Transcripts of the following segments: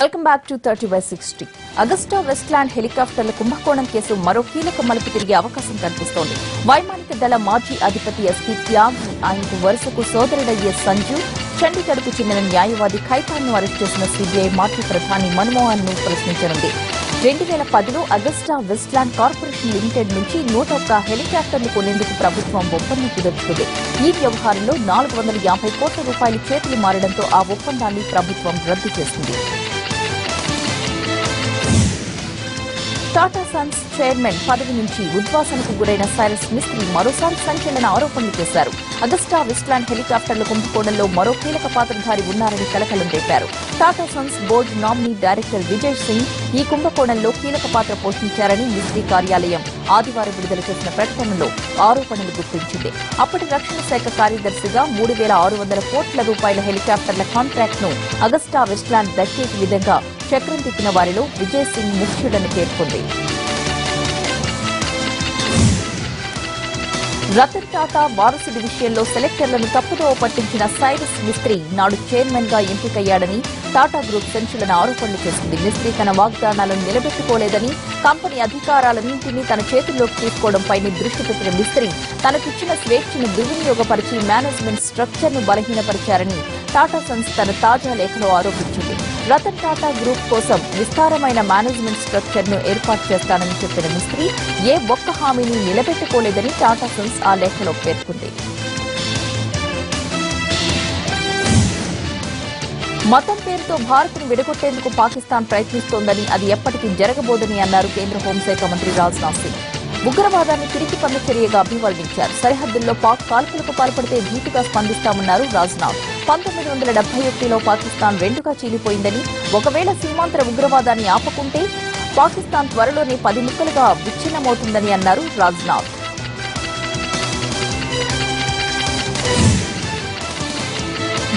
Welcome back to 30/60. Agusta Westland హెలికాప్టర్ల కుంభకోణం case మరో కీలక మలుపు తిరిగే అవకాశం కనిపిస్తోంది. వైమానిక దళ మాజీ అధిపతి ఎస్పీ త్యాగి, ఆయనకు వరుసకు సోదరుడయ్యే సంజు, చండీగఢ్కు చెందిన న్యాయవాది ఖైతాన్ను అరెస్ట్ చేసిన సిబిఐ మాజీ ప్రధాని మన్మోహన్ ను ప్రశ్నించనుంది. 2010లో అగస్టా వెస్ట్లాండ్ కార్పొరేషన్ లిమిటెడ్ నుంచి 101 హెలికాప్టర్లు కొనేందుకు ప్రభుత్వం ఒప్పందం కుదుర్చుకుంది. ఈ వ్యవహారంలో 450 కోట్ల రూపాయలు చేతులు మారడంతో ఆ ఒప్పందాన్ని ప్రభుత్వం రద్దు చేసింది. టాటా సన్స్ చైర్మన్ పదవి నుంచి ఉద్వాసనకు గురైన సైరస్ మిస్త్రీ మరోసారి సంచలన ఆరోపణలు చేశారు. అగస్టా వెస్ట్లాండ్ హెలికాప్టర్ల కుంభకోణంలో మరో కీలక పాత్రధారి ఉన్నారని కలకలం రేపారు. Tata Sons board nominee director Vijay Singh ఈ కుంభకోణంలో కీలక పాత్ర పోషించారని మిస్త్రీ కార్యాలయం ఆదివారం విడుదల చేసిన ప్రకటనలో ఆరోపణలు గుర్తించింది. అప్పటి రక్షణ శాఖ కార్యదర్శిగా 3,600 కోట్ల రూపాయల హెలికాప్టర్ల కాంట్రాక్ట్ ను అగస్టా వెస్ట్లాండ్ దక్కేటి విధంగా చక్రం తిప్పిన వారిలో విజయ్ సింగ్ ముఖ్యుడని పేర్కొంది. రతన్ టాటా వారసుడి విషయంలో సెలెక్టర్లను తప్పుదోవ పట్టించిన సైరస్ మిస్త్రీ నాడు చైర్మన్ గా ఎంపికయ్యాడని టాటా గ్రూప్ సంచలన ఆరోపణలు చేసింది. మిస్త్రీ తన వాగ్దానాలను నిలబెట్టుకోలేదని, కంపెనీ అధికారాలన్నింటినీ తన చేతుల్లోకి తీసుకోవడంపై దృష్టి పెట్టిన మిస్త్రీ తనకిచ్చిన స్వేచ్ఛను దుర్వినియోగపరిచి మేనేజ్మెంట్ స్ట్రక్చర్ ను బలహీనపరిచారని టాటా సన్స్ తన తాజా లేఖలో ఆరోపించింది. రతన్ టాటా గ్రూప్ కోసం విస్తారమైన మేనేజ్మెంట్ స్ట్రక్చర్ ను ఏర్పాటు చేస్తానని చెప్పిన మిస్త్రీ ఏ ఒక్క హామీని నిలబెట్టుకోలేదని టాటా సన్స్ ఆ లేఖలో పేర్కొంది. మతం పేరుతో భారత్ను విడగొట్టేందుకు పాకిస్తాన్ ప్రయత్నిస్తోందని, అది ఎప్పటికీ జరగబోదని అన్నారు కేంద్ర హోంశాఖ మంత్రి రాజ్నాథ్ సింగ్. ఉగ్రవాదాన్ని తిరిగి పన్ను చర్యగా అభివర్ణించారు. సరిహద్దుల్లో పాక్ కాల్పులకు పాల్పడితే ధీటుగా స్పందిస్తామన్నారు రాజ్నాథ్. 1971లో పాకిస్తాన్ రెండుగా చీలిపోయిందని, ఒకవేళ సీమాంతర ఉగ్రవాదాన్ని ఆపకుంటే పాకిస్తాన్ త్వరలోనే 10 ముక్కలుగా విచ్ఛిన్నమవుతుందని అన్నారు రాజ్నాథ్.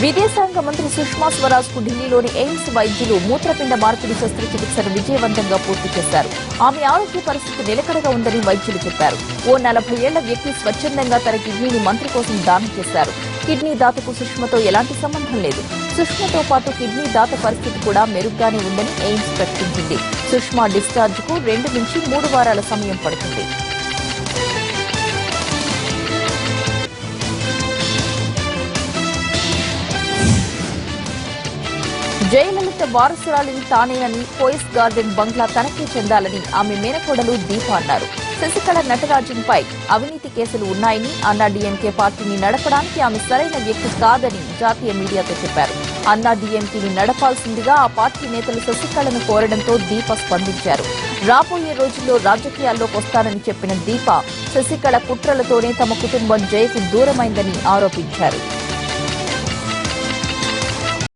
విదేశాంగ మంత్రి సుష్మా స్వరాజ్ కు ఢిల్లీలోని ఎయిమ్స్ వైద్యులు మూత్రపిండ మార్పిడి శస్త్రచికిత్సను విజయవంతంగా పూర్తి చేశారు. ఆమె ఆరోగ్య పరిస్థితి నిలకడగా ఉందని వైద్యులు చెప్పారు. ఓ 40 ఏళ్ల వ్యక్తి స్వచ్ఛందంగా తన కిడ్నీని మంత్రి కోసం దానం చేశారు. కిడ్నీ దాతకు సుష్మతో ఎలాంటి సంబంధం లేదు. సుష్మతో పాటు కిడ్నీ దాత పరిస్థితి కూడా మెరుగ్గానే ఉందని ఎయిమ్స్ ప్రకటించింది. సుష్మా డిశ్చార్జ్ కు 2 నుంచి 3 వారాల సమయం పడుతుంది. జయలలిత వారసురాలిని తానేనని, పోయిస్ గార్డెన్ బంగ్లా తనకే చెందాలని ఆమె మేనకోడలు దీప అన్నారు. శశికళ నటరాజన్పై అవినీతి కేసులు ఉన్నాయని, అన్నాడీఎంకే పార్టీని నడపడానికి ఆమె సరైన వ్యక్తి కాదని జాతీయ మీడియాతో చెప్పారు. అన్నాడీఎంకేని నడపాల్సిందిగా ఆ పార్టీ నేతలు శశికళను కోరడంతో దీప స్పందించారు. రాబోయే రోజుల్లో రాజకీయాల్లోకి వస్తానని చెప్పిన దీప శశికళ కుట్రలతోనే తమ కుటుంబం జయకు దూరమైందని ఆరోపించారు.